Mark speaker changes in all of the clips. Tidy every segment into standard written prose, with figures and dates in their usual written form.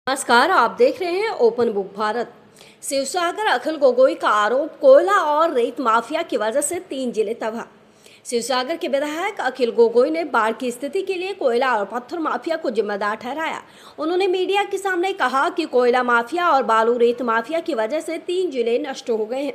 Speaker 1: नमस्कार, आप देख रहे हैं ओपन बुक भारत। शिवसागर अखिल गोगोई का आरोप, कोयला और रेत माफिया की वजह से 3 जिले तबाह। शिवसागर के विधायक अखिल गोगोई ने बाढ़ की स्थिति के लिए कोयला और पत्थर माफिया को जिम्मेदार ठहराया। उन्होंने मीडिया के सामने कहा कि कोयला माफिया और बालू रेत माफिया की वजह से 3 जिले नष्ट हो गए हैं।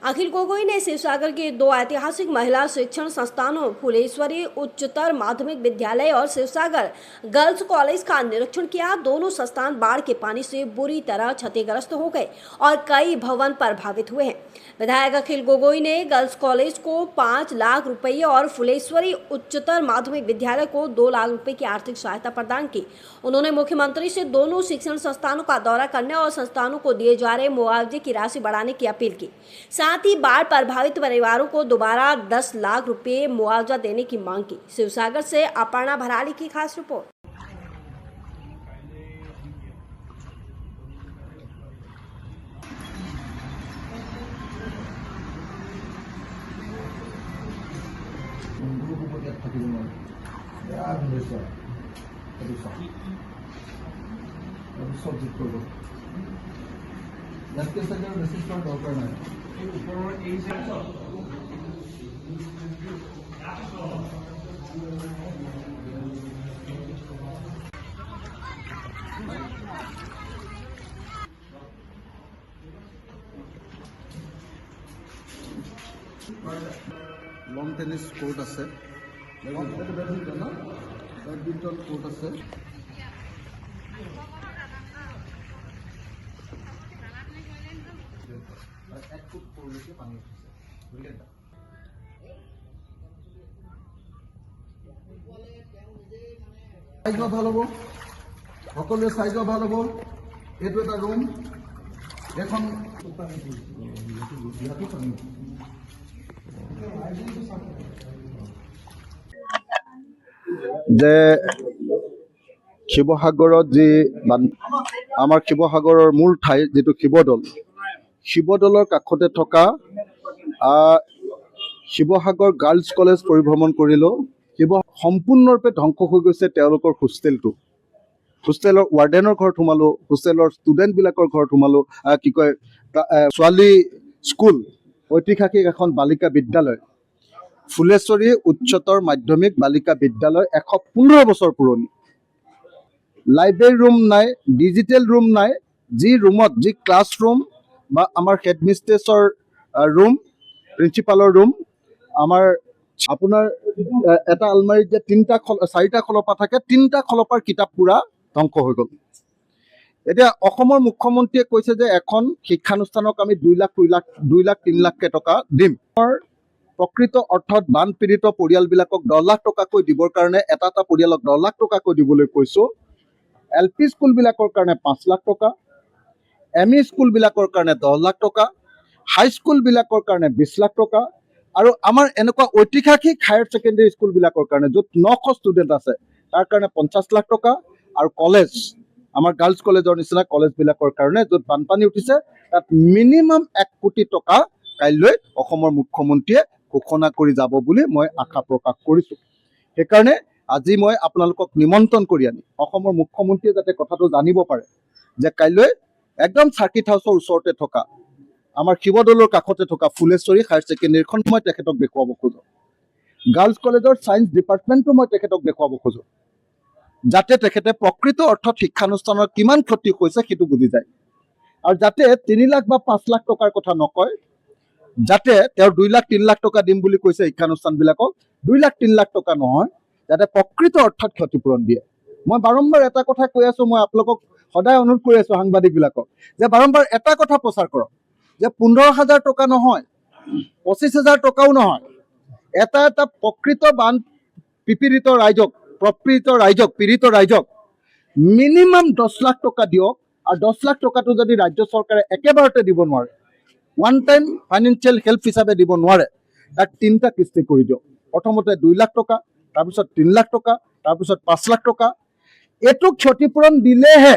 Speaker 1: अखिल गोगोई ने शिवसागर के 2 ऐतिहासिक महिला शिक्षण संस्थानों फुलेश्वरी उच्चतर माध्यमिक विद्यालय और शिवसागर गर्ल्स कॉलेज का निरीक्षण किया। दोनों संस्थान बाढ़ के पानी से बुरी तरह क्षतिग्रस्त हो गए और कई भवन प्रभावित हुए हैं। विधायक अखिल गोगोई ने गर्ल्स कॉलेज को 5 लाख रुपये और फुलेश्वरी उच्चतर माध्यमिक विद्यालय को 2 लाख रुपए की आर्थिक सहायता प्रदान की। उन्होंने मुख्यमंत्री से दोनों शिक्षण संस्थानों का दौरा करने और संस्थानों को दिए जा रहे मुआवजे की राशि बढ़ाने की अपील की। साथ ही बाढ़ प्रभावित परिवारों को दोबारा 10 लाख रुपए मुआवजा देने की मांग की। शिवसागर से अपर्णा भराली की खास रिपोर्ट।
Speaker 2: লং টেনিস কোর্ট আছে, বেডমিণ্টন কোর্ট আছে। এক ফুট পড়লৈকে পানী উঠিছে। চাই যোৱা ভাল হ'ব, সকলোৱে চাই যোৱা ভাল হ'ব। এইটো এটা ৰুম, এখন যে শিৱসাগৰত যি আমাৰ শিৱসাগৰৰ মূল ঠাই যিটো শিৱদৌলৰ কাষতে থকা শিৱসাগৰ গাৰ্লছ কলেজ পৰিভ্ৰমণ কৰিলোঁ। সম্পূৰ্ণৰূপে ধ্বংস হৈ গৈছে তেওঁলোকৰ হোষ্টেলৰ ৱাৰ্ডেনৰ ঘৰত সোমালোঁ, হোষ্টেলৰ ষ্টুডেণ্টবিলাকৰ ঘৰত সোমালোঁ। ছোৱালী স্কুল, ঐতিহাসিক এখন বালিকা বিদ্যালয়, ফুলেশ্বৰী উচ্চতৰ মাধ্যমিক বালিকা বিদ্যালয় 115 বছৰ পুৰণি। লাইব্ৰেৰী ৰুম নাই, ডিজিটেল ৰুম নাই। যি ৰুমত, যি ক্লাছ ৰুম বা আমাৰ হেডমিষ্ট্ৰেছৰ ৰুম, প্ৰিন্সিপালৰ ৰুম, আমাৰ আপোনাৰ এটা আলমাৰীত যে 4টা খলপা থাকে, 3টা খলপাৰ কিতাপ পুৰা ধ্বংস হৈ গ'ল। এতিয়া অসমৰ মুখ্যমন্ত্ৰীয়ে কৈছে যে এখন শিক্ষানুষ্ঠানক আমি 2 লাখ 3 লাখ টকা দিম। প্ৰকৃত অৰ্থত বানপীড়িত পৰিয়ালবিলাকক 10 লাখ টকাকৈ দিবৰ কাৰণে, এটা পৰিয়ালক 10 লাখ টকাকৈ দিবলৈ কৈছোঁ। LP স্কুলবিলাকৰ কাৰণে 5 লাখ টকা, ME স্কুলবিলাকৰ কাৰণে 10 লাখ টকা, হাইস্কুলবিলাকৰ কাৰণে 20 লাখ টকা, আৰু আমাৰ এনেকুৱা ঐতিহাসিক হায়াৰ ছেকেণ্ডেৰী স্কুলবিলাকৰ কাৰণে য'ত 900 ষ্টুডেণ্ট আছে তাৰ কাৰণে 50 লাখ টকা, আৰু কলেজ, আমাৰ গাৰ্লছ কলেজৰ নিচিনা কলেজবিলাকৰ কাৰণে য'ত বানপানী উঠিছে তাত মিনিমাম 1 কোটি টকা কাইলৈ অসমৰ মুখ্যমন্ত্ৰীয়ে ঘোষণা কৰি যাব বুলি মই আশা প্ৰকাশ কৰিছোঁ। সেইকাৰণে আজি মই আপোনালোকক নিমন্ত্ৰণ কৰি আনি অসমৰ মুখ্যমন্ত্ৰীয়ে যাতে কথাটো জানিব পাৰে যে কাইলৈ একদম চাৰ্কিট হাউচৰ ওচৰতে থকা আমাৰ শিৱদৌলৰ কাষতে থকা ফুলেশ্বৰী হায়াৰ ছেকেণ্ডেৰীখন মই তেখেতক দেখুৱাব খোজোঁ। গাৰ্লছ কলেজৰ ছায়েন্স ডিপাৰ্টমেণ্টটো মই তেখেতক দেখুৱাব খোজোঁ, যাতে তেখেতে প্ৰকৃত অৰ্থত শিক্ষানুষ্ঠানৰ কিমান ক্ষতি হৈছে সেইটো বুজি যায়, আৰু যাতে 3 লাখ বা 5 লাখ টকাৰ কথা নকয়, যাতে তেওঁ 2 লাখ 3 লাখ টকা দিম বুলি কৈছে শিক্ষানুষ্ঠানবিলাকক, 2 লাখ 3 লাখ টকা নহয়, যাতে প্ৰকৃত অৰ্থত ক্ষতিপূৰণ দিয়ে। মই বাৰম্বাৰ এটা কথা কৈ আছোঁ, মই আপোনালোকক সদায় অনুৰোধ কৰি আছোঁ সাংবাদিকবিলাকক যে বাৰম্বাৰ এটা কথা প্ৰচাৰ কৰক যে 15,000 টকা নহয়, 25,000 টকাও নহয়, এটা প্ৰকৃত বান পীড়িত ৰাইজক মিনিমাম 10 লাখ টকা দিয়ক। আৰু 10 লাখ টকাটো যদি ৰাজ্য চৰকাৰে একেবাৰতে দিব নোৱাৰে, ওৱান টাইম ফাইনেন্সিয়েল হেল্প হিচাপে দিব নোৱাৰে, তাক 3টা কিস্তি কৰি দিয়ক। প্ৰথমতে 2 লাখ টকা, তাৰপিছত 3 লাখ টকা, তাৰপিছত 5 লাখ টকা। এইটো ক্ষতিপূৰণ দিলেহে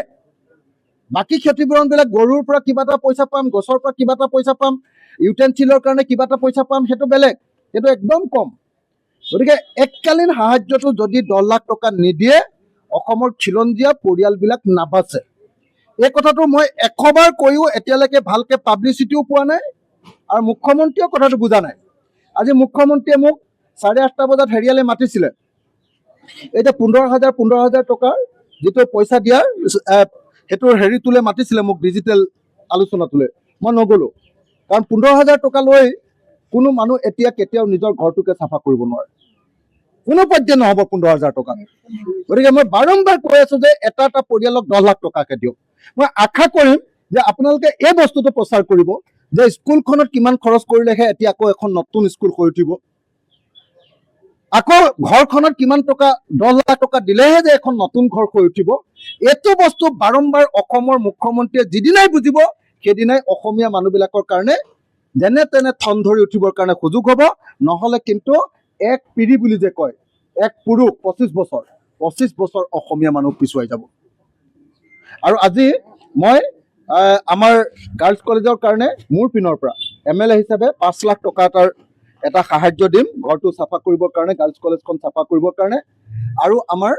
Speaker 2: বাকি ক্ষতিপূৰণবিলাক গৰুৰ পৰা কিবা এটা পইচা পাম, গছৰ পৰা কিবা এটা পইচা পাম, ইউটেনচিলৰ কাৰণে কিবা এটা পইচা পাম, সেইটো বেলেগ, সেইটো একদম কম। গতিকে এককালীন সাহায্যটো যদি 10 লাখ টকা নিদিয়ে অসমৰ খিলঞ্জীয়া পৰিয়ালবিলাক নাবাচে। এই কথাটো মই 100 বাৰ কৈও এতিয়ালৈকে ভালকে পাব্লিচিটিও পোৱা নাই আৰু মুখ্যমন্ত্ৰীয়েও কথাটো বুজা নাই। আজি মুখ্যমন্ত্ৰীয়ে মোক 8:30 বজাত হেৰিয়ালে মাতিছিলে, এতিয়া 15,000 টকাৰ যিটো পইচা দিয়াৰ সেইটোৰ হেৰিটোলে মাতিছিলে মোক, ডিজিটেল আলোচনাটোলে। মই নগ'লো, কাৰণ 15,000 টকা লৈ কোনো মানুহ এতিয়া কেতিয়াও নিজৰ ঘৰটোকে চাফা কৰিব নোৱাৰে, কোনো পৰ্যায় নহ'ব 15,000 টকা। গতিকে মই বাৰম্বাৰ কৈ আছো যে এটা পৰিয়ালক 10 লাখ টকাকে দিয়ক। মই আশা কৰিম যে আপোনালোকে এই বস্তুটো প্ৰচাৰ কৰিব যে স্কুলখনত কিমান খৰচ কৰিলেহে এতিয়া আকৌ এখন নতুন স্কুল হৈ উঠিব, আকৌ ঘৰখনত কিমান টকা 10 লাখ টকা দিলেহে যে এখন নতুন ঘৰ হৈ উঠিব। এইটো বস্তু বাৰম্বাৰ অসমৰ মুখ্যমন্ত্ৰীয়ে যিদিনাই বুজিব সেইদিনাই অসমীয়া মানুহবিলাকৰ কাৰণে যেনে তেনে থন ধৰি উঠিবৰ কাৰণে সুযোগ হ'ব। নহ'লে কিন্তু এক পিঢ়ি বুলি যে কয়, এক পুৰুষ 25 বছৰ অসমীয়া মানুহ পিছুৱাই যাব। আৰু আজি মই আমাৰ গাৰ্লছ কলেজৰ কাৰণে মোৰ পিনৰ পৰা MLA হিচাপে 5 লাখ টকা এটা সাহায্য দিম ঘৰটো চাফা কৰিবৰ কাৰণে, গাৰ্লছ কলেজখন চাফা কৰিবৰ কাৰণে। আৰু আমাৰ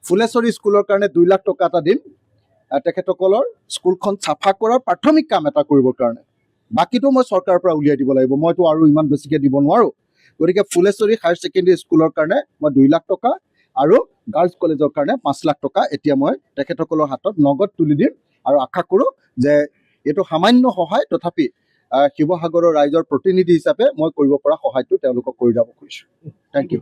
Speaker 2: ফুলেশ্বৰী স্কুলৰ কাৰণে 2 লাখ টকা এটা দিম তেখেতসকলৰ স্কুলখন চাফা কৰাৰ প্ৰাথমিক কাম এটা কৰিবৰ কাৰণে। বাকীটো মই চৰকাৰৰ পৰা উলিয়াই দিব লাগিব, মইতো আৰু ইমান বেছিকৈ দিব নোৱাৰোঁ। গতিকে ফুলেশ্বৰী হায়াৰ ছেকেণ্ডেৰী স্কুলৰ কাৰণে মই 2 লাখ টকা আৰু গাৰ্লছ কলেজৰ কাৰণে 5 লাখ টকা এতিয়া মই তেখেতসকলৰ হাতত নগদ তুলি দিম। আৰু আশা কৰোঁ যে এইটো সামান্য সহায়, তথাপি শিৱসাগৰৰ ৰাইজৰ প্ৰতিনিধি হিচাপে মই কৰিব পৰা সহায়টো তেওঁলোকক কৰি যাব খুজিছোঁ। Thank U.